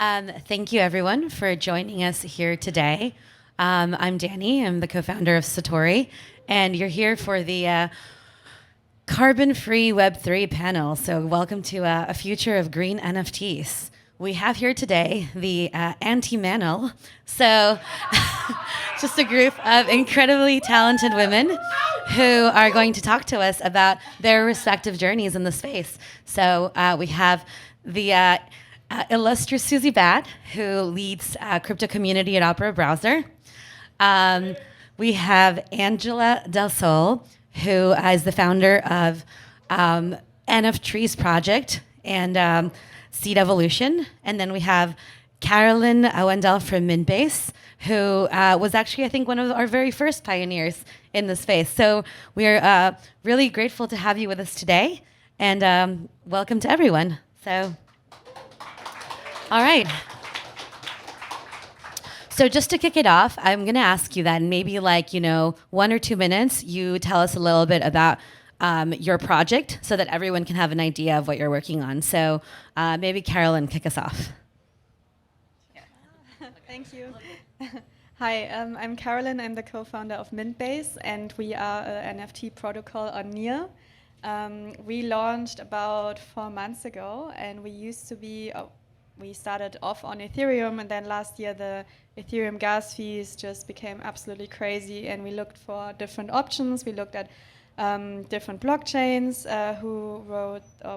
Thank you, everyone, for joining us here today. I'm Dani. I'm the co-founder of Satori, and you're here for the carbon-free Web3 panel. So welcome to a future of green NFTs. We have here today the anti-manel. So just a group of incredibly talented women who are going to talk to us about their respective journeys in the space. So we have the illustrious Susie Batt, who leads crypto community at Opera Browser. We have Angela del Sol, who is the founder of NFTs project and Seed Evolution. And then we have Carolin Wendell from Mintbase, who was actually, I think, one of our very first pioneers in the space. So we're really grateful to have you with us today, and welcome to everyone. So, all right. So just to kick it off, I'm going to ask you that in maybe 1 or 2 minutes, you tell us a little bit about your project so that everyone can have an idea of what you're working on. So maybe Carolyn, kick us off. Yeah. Thank you. Hi, I'm Carolin. I'm the co-founder of Mintbase, and we are an NFT protocol on NEAR. We launched about 4 months ago, and we started off on Ethereum, and then last year the Ethereum gas fees just became absolutely crazy, and we looked for different options. We looked at different blockchains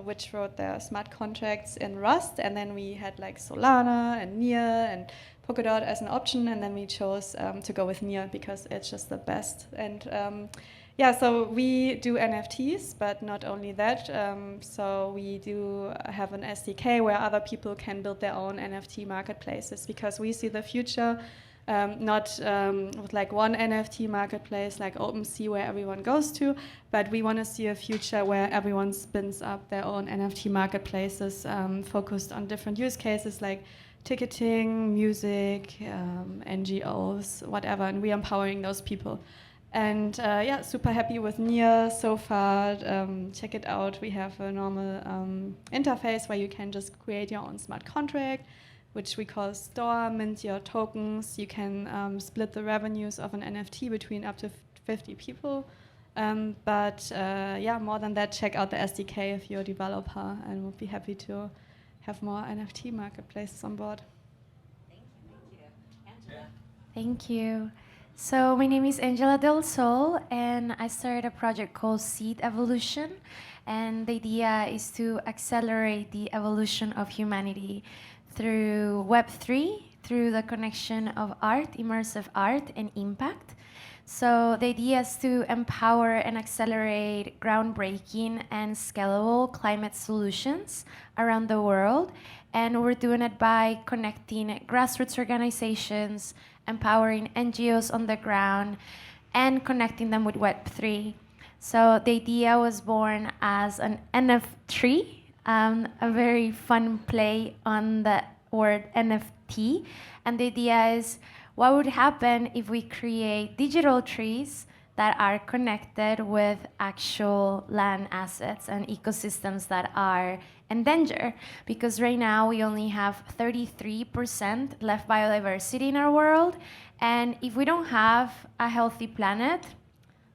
which wrote their smart contracts in Rust, and then we had like Solana and NEAR and Polkadot as an option, and then we chose to go with NEAR because it's just the best. And so we do NFTs, but not only that. So we do have an SDK where other people can build their own NFT marketplaces, because we see the future not with like one NFT marketplace like OpenSea where everyone goes to, but we want to see a future where everyone spins up their own NFT marketplaces focused on different use cases like ticketing, music, NGOs, whatever, and we're empowering those people. And super happy with NEAR so far. Check it out. We have a normal interface where you can just create your own smart contract, which we call store, mint your tokens. You can split the revenues of an NFT between up to 50 people. More than that, check out the SDK if you're a developer, and we'll be happy to have more NFT marketplaces on board. Thank you. Angela. Thank you. So my name is Angela del Sol, and I started a project called Seed Evolution. And the idea is to accelerate the evolution of humanity through Web3, through the connection of art, immersive art, and impact. So the idea is to empower and accelerate groundbreaking and scalable climate solutions around the world. And we're doing it by connecting grassroots organizations, empowering NGOs on the ground, and connecting them with Web3. So the idea was born as an NFT, a very fun play on the word NFT. And the idea is, what would happen if we create digital trees that are connected with actual land assets and ecosystems that are endangered? Because right now we only have 33% left biodiversity in our world. And if we don't have a healthy planet,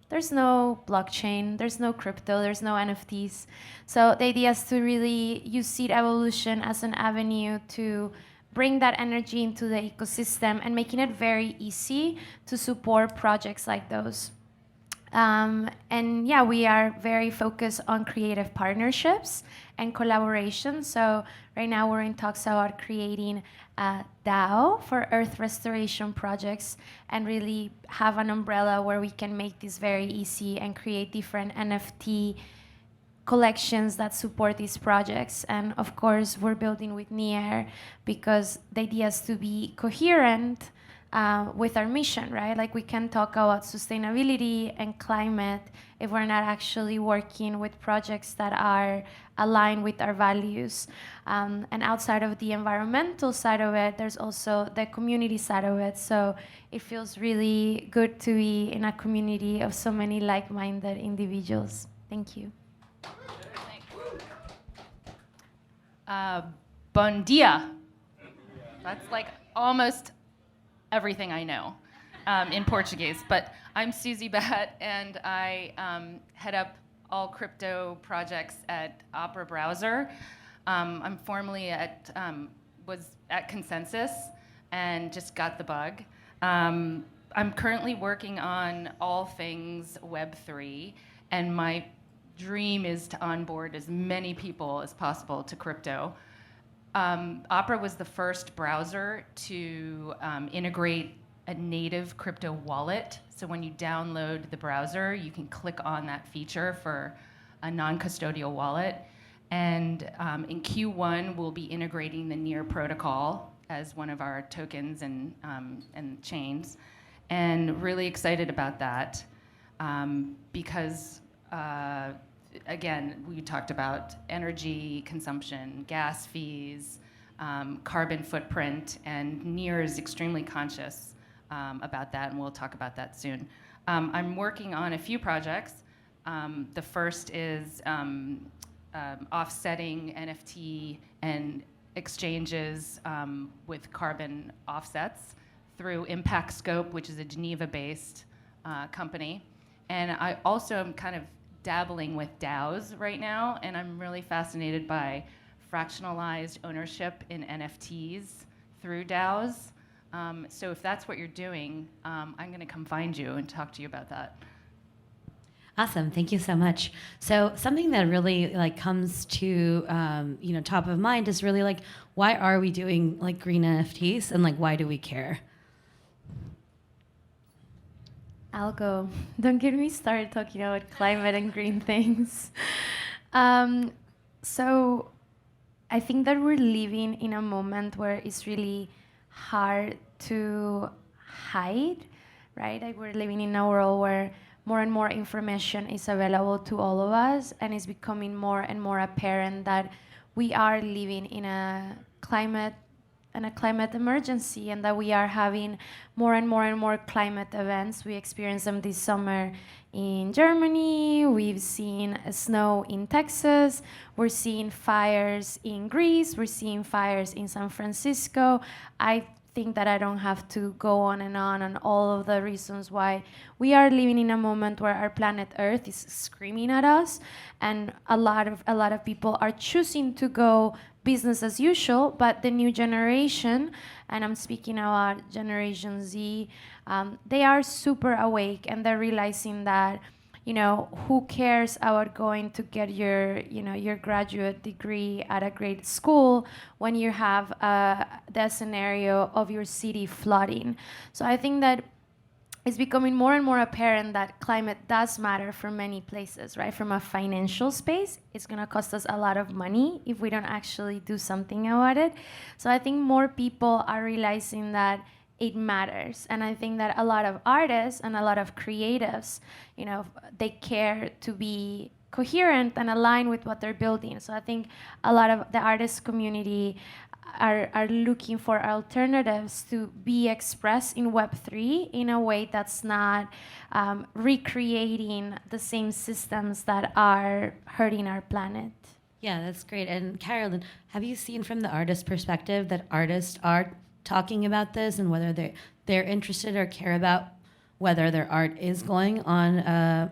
there's no blockchain, there's no crypto, there's no NFTs. So the idea is to really use Seed Evolution as an avenue to bring that energy into the ecosystem and making it very easy to support projects like those. We are very focused on creative partnerships and collaboration. So right now we're in talks about creating a DAO for earth restoration projects and really have an umbrella where we can make this very easy and create different NFT collections that support these projects. And of course, we're building with NEAR because the idea is to be coherent with our mission, right? Like, we can talk about sustainability and climate if we're not actually working with projects that are aligned with our values. And outside of the environmental side of it, there's also the community side of it. So it feels really good to be in a community of so many like-minded individuals. Thank you. Bon dia. That's like almost everything I know in Portuguese. But I'm Susie Batt, and I head up all crypto projects at Opera Browser. I'm formerly was at Consensus and just got the bug. I'm currently working on all things Web3, and my dream is to onboard as many people as possible to crypto. Opera was the first browser to integrate a native crypto wallet. So when you download the browser, you can click on that feature for a non-custodial wallet. And in Q1, we'll be integrating the Near protocol as one of our tokens and chains. And really excited about that because, again, we talked about energy consumption, gas fees, carbon footprint, and Near is extremely conscious about that, and we'll talk about that soon. I'm working on a few projects. The first is offsetting NFT and exchanges with carbon offsets through Impact Scope, which is a Geneva-based company. And I also am kind of dabbling with DAOs right now, and I'm really fascinated by fractionalized ownership in NFTs through DAOs. So if that's what you're doing, I'm going to come find you and talk to you about that. Awesome, thank you so much. So something that really comes to top of mind is really why are we doing green NFTs and why do we care? I'll go. Don't get me started talking about climate and green things. So I think that we're living in a moment where it's really hard to hide, right? Like we're living in a world where more and more information is available to all of us, and it's becoming more and more apparent that we are living in a climate emergency, and that we are having more and more climate events. We experienced them this summer in Germany. We've seen snow in Texas. We're seeing fires in Greece. We're seeing fires in San Francisco. I think that I don't have to go on all of the reasons why we are living in a moment where our planet Earth is screaming at us, and a lot of people are choosing to go business as usual. But the new generation, and I'm speaking about Generation Z, they are super awake, and they're realizing that, who cares about going to get your graduate degree at a great school when you have the scenario of your city flooding. So I think that it's becoming more and more apparent that climate does matter for many places, right? From a financial space, it's going to cost us a lot of money if we don't actually do something about it. So I think more people are realizing that it matters. And I think that a lot of artists and a lot of creatives, they care to be coherent and aligned with what they're building. So I think a lot of the artist community are looking for alternatives to be expressed in Web3 in a way that's not recreating the same systems that are hurting our planet. Yeah, that's great. And Carolin, have you seen from the artist perspective that artists are talking about this and whether they're interested or care about whether their art is going on a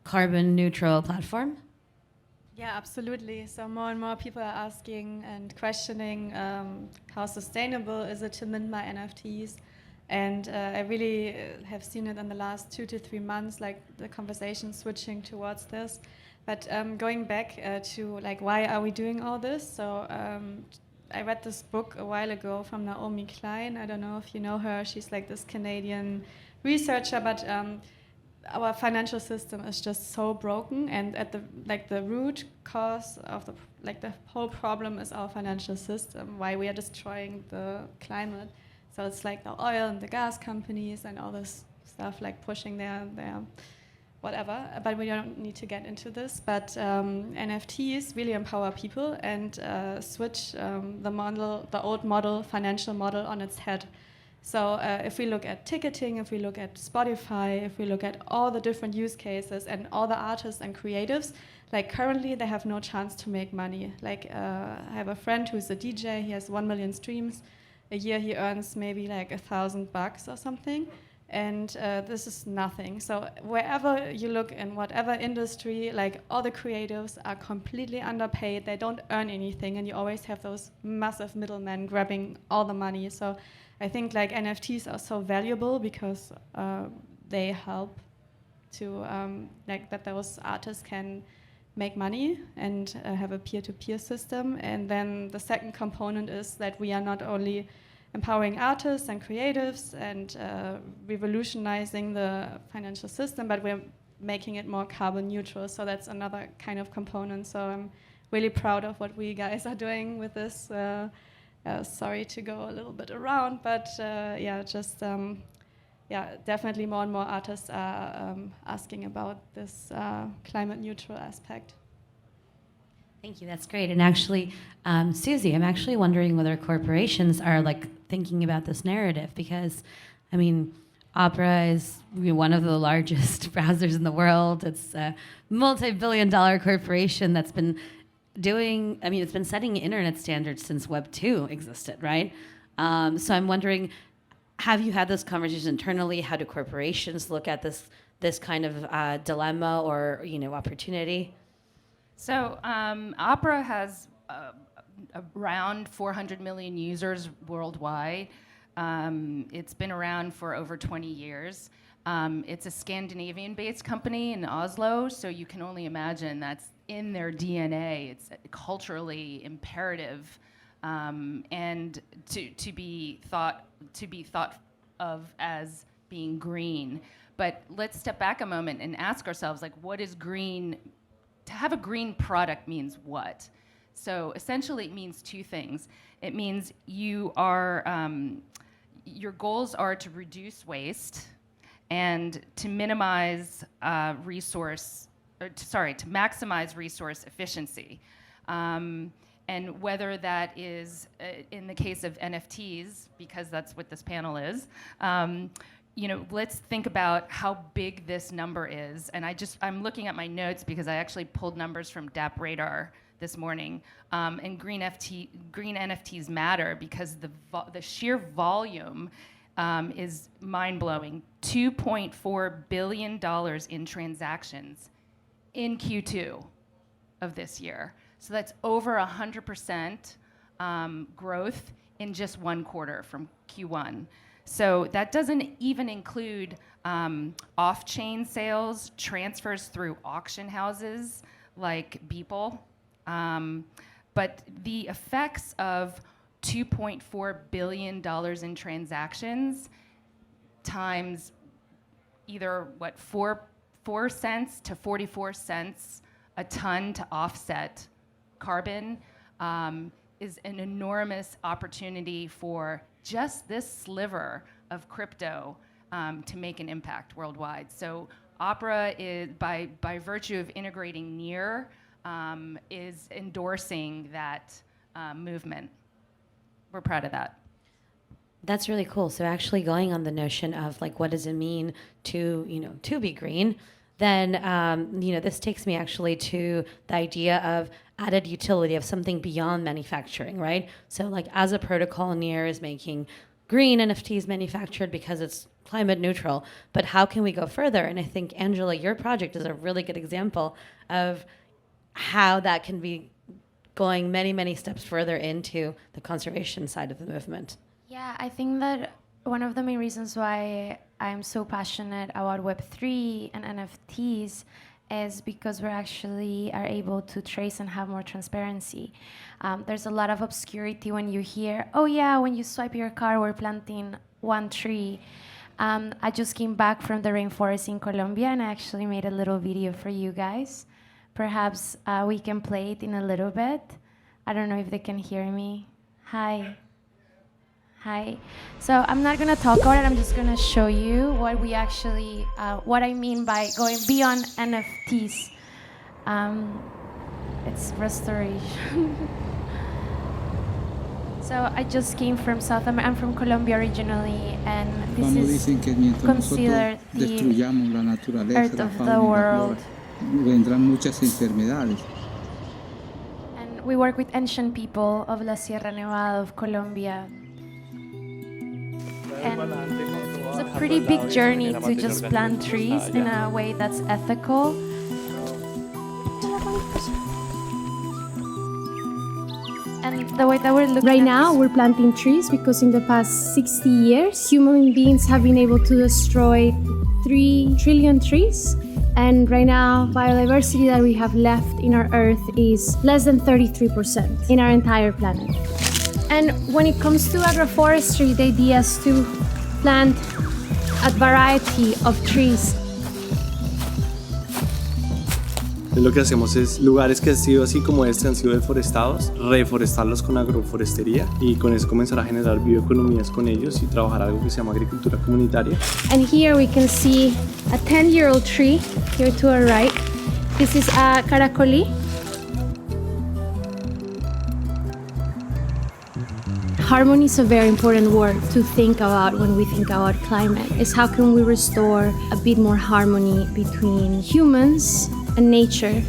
carbon neutral platform? Yeah, absolutely. So more and more people are asking and questioning how sustainable is it to mint my NFTs. And I really have seen it in the last 2 to 3 months, the conversation switching towards this. But going back to why are we doing all this? So I read this book a while ago from Naomi Klein. I don't know if you know her. She's this Canadian researcher, but our financial system is just so broken, and at the root cause of the whole problem is our financial system. Why we are destroying the climate. So it's the oil and the gas companies and all this stuff pushing their whatever. But we don't need to get into this. But NFTs really empower people and switch the old financial model on its head. So if we look at ticketing, if we look at Spotify, if we look at all the different use cases and all the artists and creatives, currently they have no chance to make money. I have a friend who's a DJ, he has 1 million streams, a year he earns maybe like $1,000 or something. And this is nothing. So wherever you look in whatever industry, like all the creatives are completely underpaid. They don't earn anything, and you always have those massive middlemen grabbing all the money. So I think like NFTs are so valuable because they help to like that those artists can make money and have a peer-to-peer system. And then the second component is that we are not only empowering artists and creatives and revolutionizing the financial system, but we're making it more carbon neutral. So that's another kind of component. So I'm really proud of what we guys are doing with this. Sorry to go a little bit around, but definitely more and more artists are asking about this climate neutral aspect. Thank you. That's great. And actually, Susie, I'm actually wondering whether corporations are like thinking about this narrative, because, I mean, Opera is one of the largest browsers in the world. It's a multi-billion-dollar corporation that's been doing. I mean, it's been setting internet standards since Web 2 existed, right? So I'm wondering, have you had this conversation internally? How do corporations look at this kind of dilemma or opportunity? So Opera has around 400 million users worldwide. It's been around for over 20 years. It's a Scandinavian-based company in Oslo, so you can only imagine that's in their DNA. It's culturally imperative, and to be thought of as being green. But let's step back a moment and ask ourselves, like, what is green? To have a green product means what? So essentially it means two things. It means you are, your goals are to reduce waste and to minimize to maximize resource efficiency. And whether that is, in the case of NFTs, because that's what this panel is, let's think about how big this number is. And I'm looking at my notes because I actually pulled numbers from DApp Radar this morning. And green NFTs matter because the sheer volume is mind-blowing. $2.4 billion in transactions in Q2 of this year. So that's over 100% growth in just one quarter from Q1. So that doesn't even include off-chain sales, transfers through auction houses like Beeple. But the effects of $2.4 billion in transactions times either 4 cents to 44 cents a ton to offset carbon is an enormous opportunity for just this sliver of crypto to make an impact worldwide. So Opera is, by virtue of integrating Near, is endorsing that movement. We're proud of that. That's really cool. So actually going on the notion of like, what does it mean to, to be green? Then, this takes me actually to the idea of added utility of something beyond manufacturing, right? So like as a protocol, Near is making green NFTs manufactured because it's climate neutral, but how can we go further? And I think, Angela, your project is a really good example of how that can be going many, many steps further into the conservation side of the movement. Yeah, I think that one of the main reasons why I'm so passionate about Web3 and NFTs is because we actually are able to trace and have more transparency. There's a lot of obscurity when you hear, oh yeah, when you swipe your card, we're planting one tree. I just came back from the rainforest in Colombia and I actually made a little video for you guys. Perhaps we can play it in a little bit. I don't know if they can hear me. Hi. Hi. So I'm not going to talk about it. I'm just going to show you what we actually, what I mean by going beyond NFTs. It's restoration. So I just came from South America. I'm from Colombia originally, and this is considered the earth of the world. Vendrán muchas enfermedades. And we work with ancient people of La Sierra Nevada of Colombia. And it's a pretty big journey to just plant trees in a way that's ethical. And the way that we're looking Right at now, this- we're planting trees because in the past 60 years, human beings have been able to destroy 3 trillion trees. And right now, biodiversity that we have left in our Earth is less than 33% in our entire planet. And when it comes to agroforestry, the idea is to plant a variety of trees. Lo que hacemos es lugares que han sido así como este han sido deforestados, reforestarlos con agroforestería y con eso comenzar a generar bioeconomías con ellos y trabajar algo que se llama agricultura comunitaria. And here we can see a 10-year-old tree here to our right. This is a caracoli. Harmony is a very important word to think about when we think about climate. Is how can we restore a bit more harmony between humans and nature?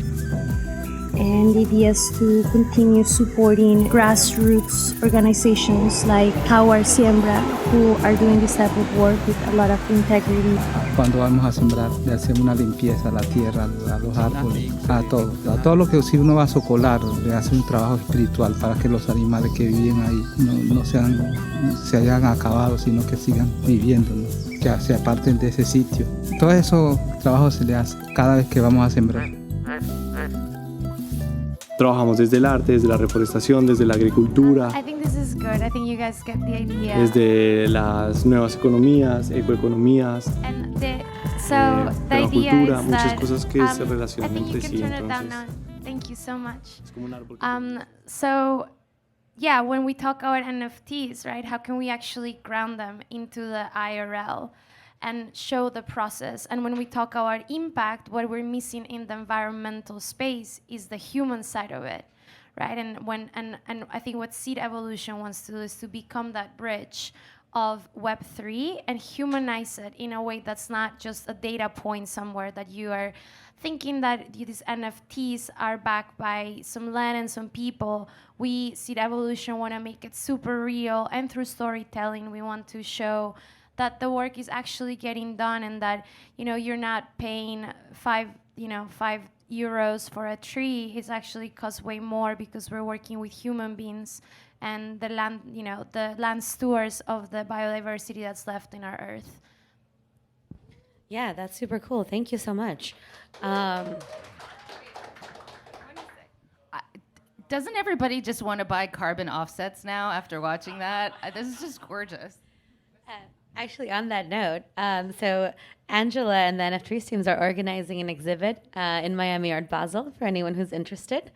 And the idea is to continue supporting grassroots organizations like Our Siembra, who are doing this type of work with a lot of integrity. Cuando vamos a sembrar, le hacemos una limpieza a la tierra, a los árboles, a todo lo que si uno va a socolar, le hace un trabajo espiritual para que los animales que viven ahí no se hayan acabado, sino que sigan viviendo, ¿no? Que se aparten de ese sitio. Todo eso trabajo se le hace cada vez que vamos a sembrar. Trabajamos desde el arte, desde la reforestación, desde la agricultura, I think this is good. I think you guys get the idea. desde las nuevas economías, ecoeconomías, And the de la idea cultura, is muchas that, cosas que se I relacionan think you entre can sí. turn it down Entonces, now. Thank you so much. es como un árbol que So, yeah, when we talk about NFTs, right, how can we actually ground them into the IRL and show the process? And when we talk about impact, what we're missing in the environmental space is the human side of it, right? And I think what Seed Evolution wants to do is to become that bridge of Web3 and humanize it in a way that's not just a data point somewhere that you are thinking that these NFTs are backed by some land and some people. We, Seed Evolution, want to make it super real, and through storytelling, we want to show that the work is actually getting done, and that you're not paying five euros for a tree. It's actually costs way more because we're working with human beings and the land stewards of the biodiversity that's left in our earth. Yeah, that's super cool. Thank you so much. Doesn't everybody just want to buy carbon offsets now after watching that? This is just gorgeous. Actually, on that note, so Angela and the NFT teams are organizing an exhibit in Miami Art Basel for anyone who's interested.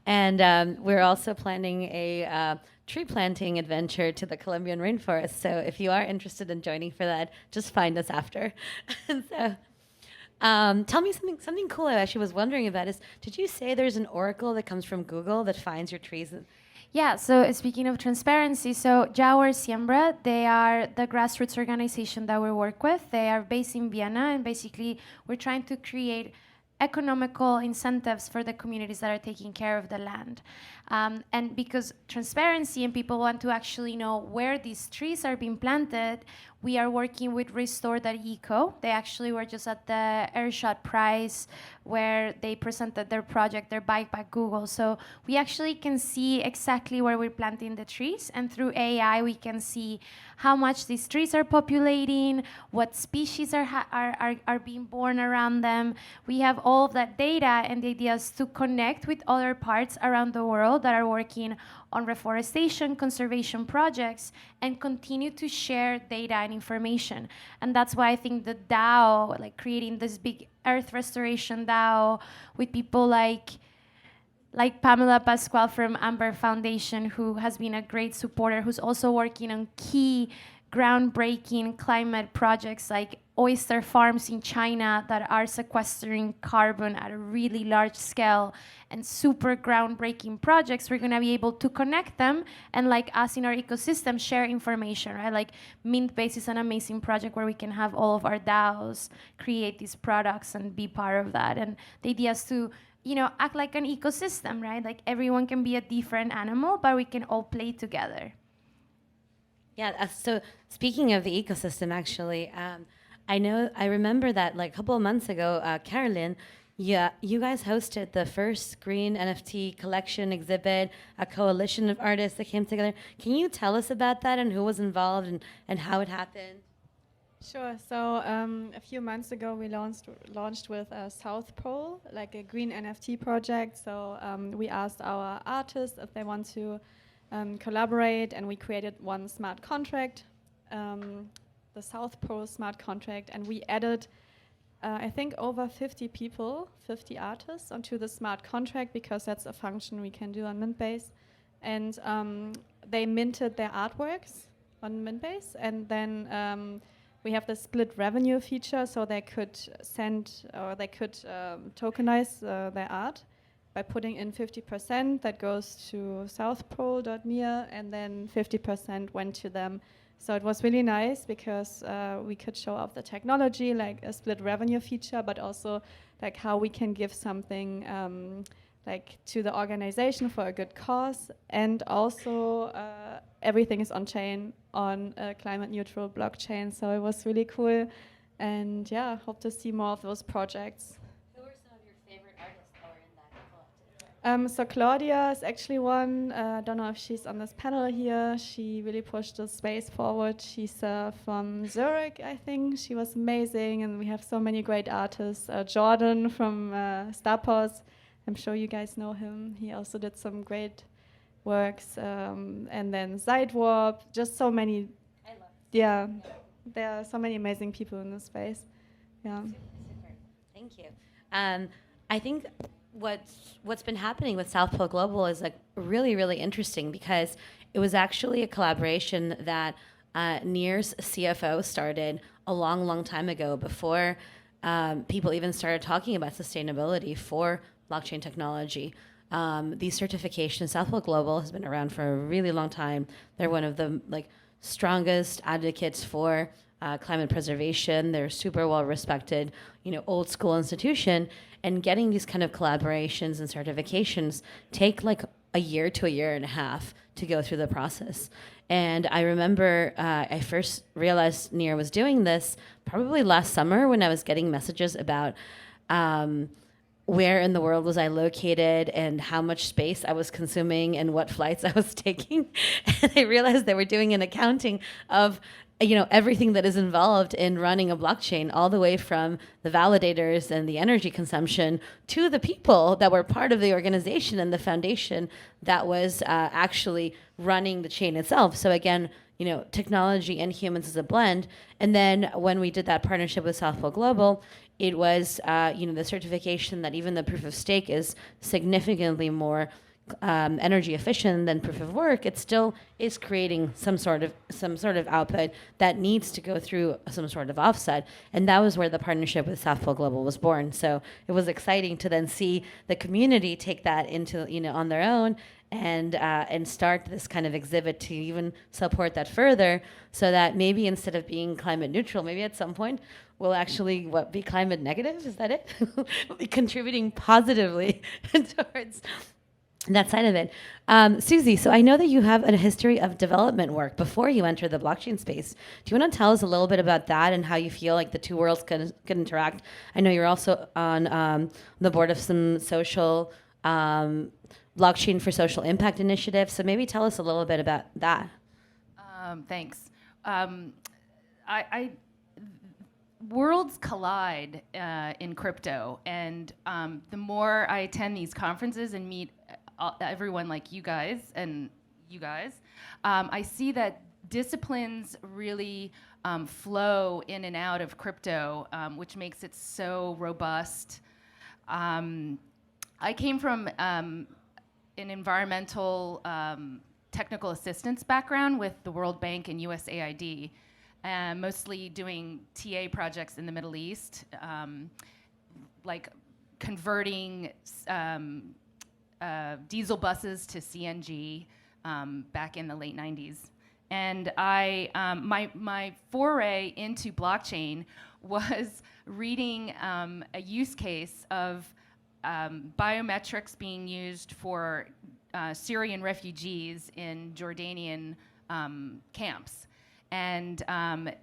And we're also planning a tree planting adventure to the Colombian rainforest. So if you are interested in joining for that, just find us after. And so tell me something cool I actually was wondering about is, did you say there's an oracle that comes from Google that finds your trees? Yeah, so speaking of transparency, so Our Siembra, they are the grassroots organization that we work with. They are based in Vienna, and basically we're trying to create economical incentives for the communities that are taking care of the land. And because transparency and people want to actually know where these trees are being planted, we are working with Restore.eco. They actually were just at the Airshot Prize where they presented their project, their bike by Google. So we actually can see exactly where we're planting the trees, and through AI we can see how much these trees are populating, what species are being born around them. We have all of that data, and the idea is to connect with other parts around the world that are working on reforestation, conservation projects, and continue to share data and information. And that's why I think the DAO, like creating this big earth restoration DAO with people like Pamela Pascual from Amber Foundation, who has been a great supporter, who's also working on key groundbreaking climate projects like oyster farms in China that are sequestering carbon at a really large scale, and super groundbreaking projects. We're going to be able to connect them and, like us in our ecosystem, share information, right? Like Mintbase is an amazing project where we can have all of our DAOs create these products and be part of that. And the idea is to act like an ecosystem, right? Like everyone can be a different animal, but we can all play together. Yeah. So speaking of the ecosystem, actually, I remember that like a couple of months ago, Carolin, yeah, you guys hosted the first green NFT collection exhibit, a coalition of artists that came together. Can you tell us about that and who was involved and how it happened? Sure. So a few months ago, we launched with South Pole, like a green NFT project. So we asked our artists if they want to collaborate, and we created one smart contract, the South Pole smart contract, and we added, I think, over 50 people, 50 artists onto the smart contract, because that's a function we can do on Mintbase. And they minted their artworks on Mintbase, and then we have the split revenue feature, so they could send or they could tokenize their art by putting in 50% that goes to southpole.near, and then 50% went to them. So it was really nice because we could show off the technology, like a split revenue feature, but also like how we can give something like to the organization for a good cause, and also everything is on chain on a climate neutral blockchain. So it was really cool, and yeah, hope to see more of those projects. Who were some of your favorite artists that were in that collective? So Claudia is actually one. I don't know if she's on this panel here. She really pushed the space forward. She's from Zurich, I think. She was amazing, and we have so many great artists. Jordan from Starpos, I'm sure you guys know him. He also did some great works. And then Sidewarp, just so many. I love Yeah, there are so many amazing people in this space. Yeah. Super. Thank you. I think what's been happening with South Pole Global is like really, really interesting, because it was actually a collaboration that Near's CFO started a long, long time ago, before people even started talking about sustainability for blockchain technology. These certifications, South Pole Global has been around for a really long time. They're one of the like strongest advocates for climate preservation. They're super well respected, old school institution. And getting these kind of collaborations and certifications take like a year to a year and a half to go through the process. And I remember I first realized Near was doing this probably last summer, when I was getting messages about where in the world was I located and how much space I was consuming and what flights I was taking. And I realized they were doing an accounting of everything that is involved in running a blockchain, all the way from the validators and the energy consumption to the people that were part of the organization and the foundation that was actually running the chain itself. So again, technology and humans is a blend. And then when we did that partnership with South Pole Global, it was the certification that even the proof of stake is significantly more energy efficient than proof of work. It still is creating some sort of output that needs to go through some sort of offset, and that was where the partnership with South Pole Global was born. So it was exciting to then see the community take that into on their own and start this kind of exhibit to even support that further, so that maybe instead of being climate neutral, maybe at some point we'll actually be climate negative. Is that it? We'll be contributing positively towards that side of it. Susie, so I know that you have a history of development work before you entered the blockchain space. Do you want to tell us a little bit about that and how you feel like the two worlds can interact? I know you're also on the board of some social blockchain for social impact initiatives. So maybe tell us a little bit about that. Thanks. Worlds collide in crypto, and the more I attend these conferences and meet everyone like you guys, I see that disciplines really flow in and out of crypto, which makes it so robust. I came from an environmental technical assistance background with the World Bank and USAID, mostly doing TA projects in the Middle East, like converting diesel buses to CNG back in the late 90s. And my foray into blockchain was reading a use case of biometrics being used for Syrian refugees in Jordanian camps. And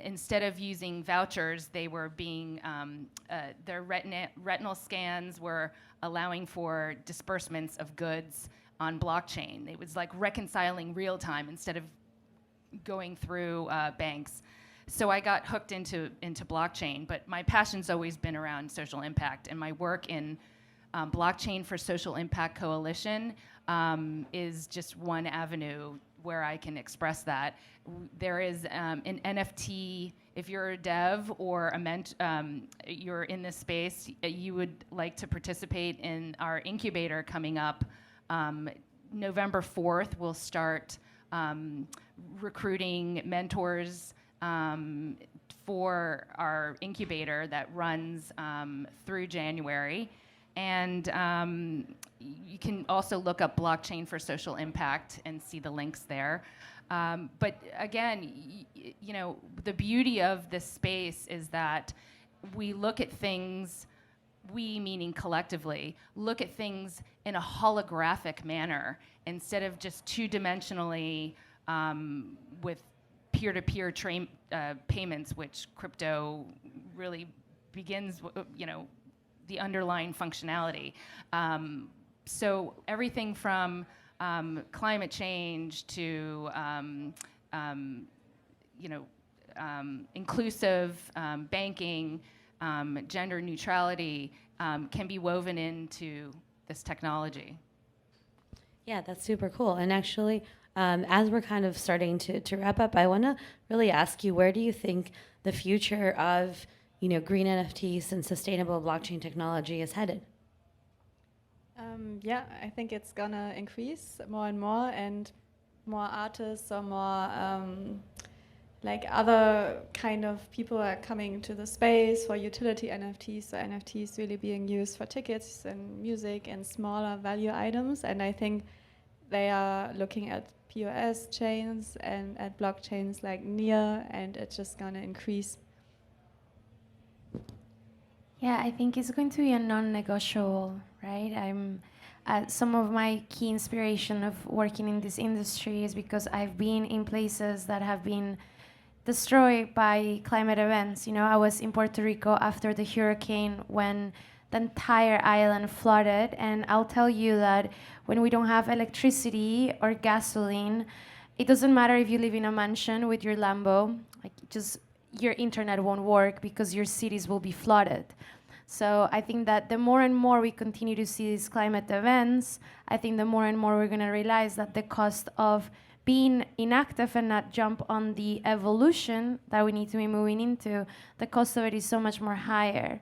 instead of using vouchers, they were being, their retinal scans were allowing for disbursements of goods on blockchain. It was like reconciling real time instead of going through banks. So I got hooked into blockchain, but my passion's always been around social impact, and my work in Blockchain for Social Impact Coalition is just one avenue where I can express that. There is an NFT, if you're a dev or you're in this space, you would like to participate in our incubator coming up. November 4th, we'll start recruiting mentors for our incubator that runs through January. And you can also look up Blockchain for Social Impact and see the links there. But again, you know, the beauty of this space is that we look at things, we meaning collectively, look at things in a holographic manner instead of just two-dimensionally with peer-to-peer payments, which crypto really begins, you know, the underlying functionality. So everything from climate change to you know, inclusive banking, gender neutrality can be woven into this technology. Yeah, that's super cool. And actually, as we're kind of starting to wrap up, I want to really ask you, where do you think the future of, you know, green NFTs and sustainable blockchain technology is headed? Yeah, I think it's gonna increase more and more, and more artists or more like other kind of people are coming to the space for utility NFTs. So NFTs really being used for tickets and music and smaller value items. And I think they are looking at POS chains and at blockchains like Near, and it's just gonna increase. Yeah, I think it's going to be a non-negotiable, right? Some of my key inspiration of working in this industry is because I've been in places that have been destroyed by climate events. You know, I was in Puerto Rico after the hurricane when the entire island flooded, and I'll tell you that when we don't have electricity or gasoline, it doesn't matter if you live in a mansion with your Lambo, like just your internet won't work because your cities will be flooded. So I think that the more and more we continue to see these climate events, I think the more and more we're going to realize that the cost of being inactive and not jump on the evolution that we need to be moving into, the cost of it is so much more higher.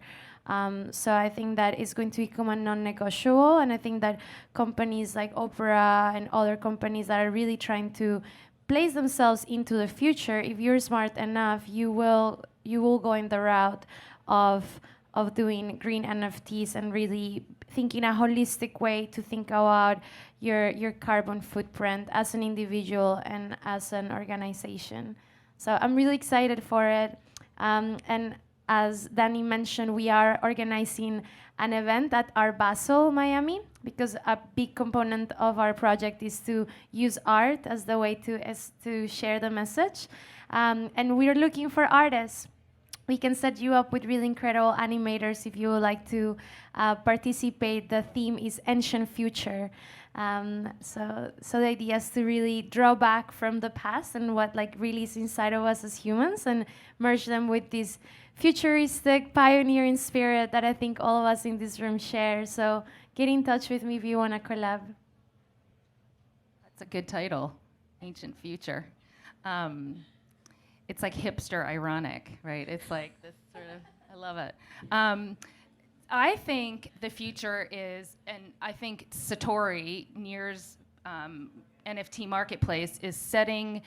So I think that it's going to become a non-negotiable, and I think that companies like Opera and other companies that are really trying to place themselves into the future, if you're smart enough, you will go in the route of doing green NFTs and really thinking a holistic way to think about your carbon footprint as an individual and as an organization. So I'm really excited for it. And as Dani mentioned, we are organizing an event at Art Basel, Miami, because a big component of our project is to use art as the way to share the message. And we're looking for artists. We can set you up with really incredible animators if you would like to participate. The theme is Ancient Future. So the idea is to really draw back from the past and what like really is inside of us as humans and merge them with this futuristic, pioneering spirit that I think all of us in this room share. So get in touch with me if you want to collab. That's a good title, Ancient Future. It's like hipster ironic, right? It's like this sort of, I love it. I think the future is, and I think Satori, Near's NFT marketplace, is setting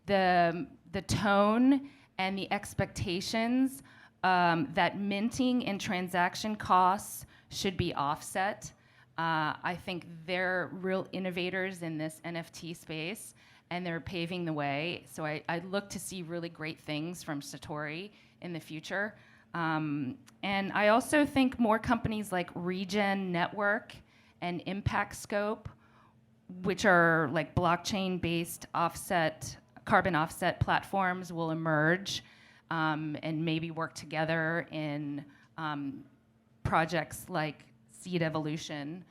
the tone and the expectations that minting and transaction costs should be offset. I think they're real innovators in this NFT space, and they're paving the way. So I look to see really great things from Satori in the future. And I also think more companies like Regen Network and Impact Scope, which are like blockchain-based offset carbon offset platforms will emerge and maybe work together in projects like Seed Evolution,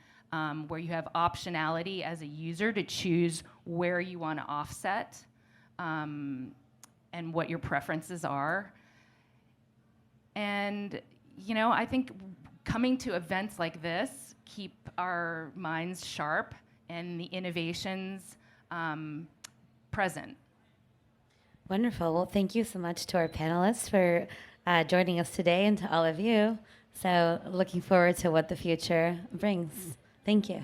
where you have optionality as a user to choose where you want to offset and what your preferences are. And, you know, I think coming to events like this keep our minds sharp and the innovations present. Wonderful. Well, thank you so much to our panelists for joining us today and to all of you. So looking forward to what the future brings. Thank you.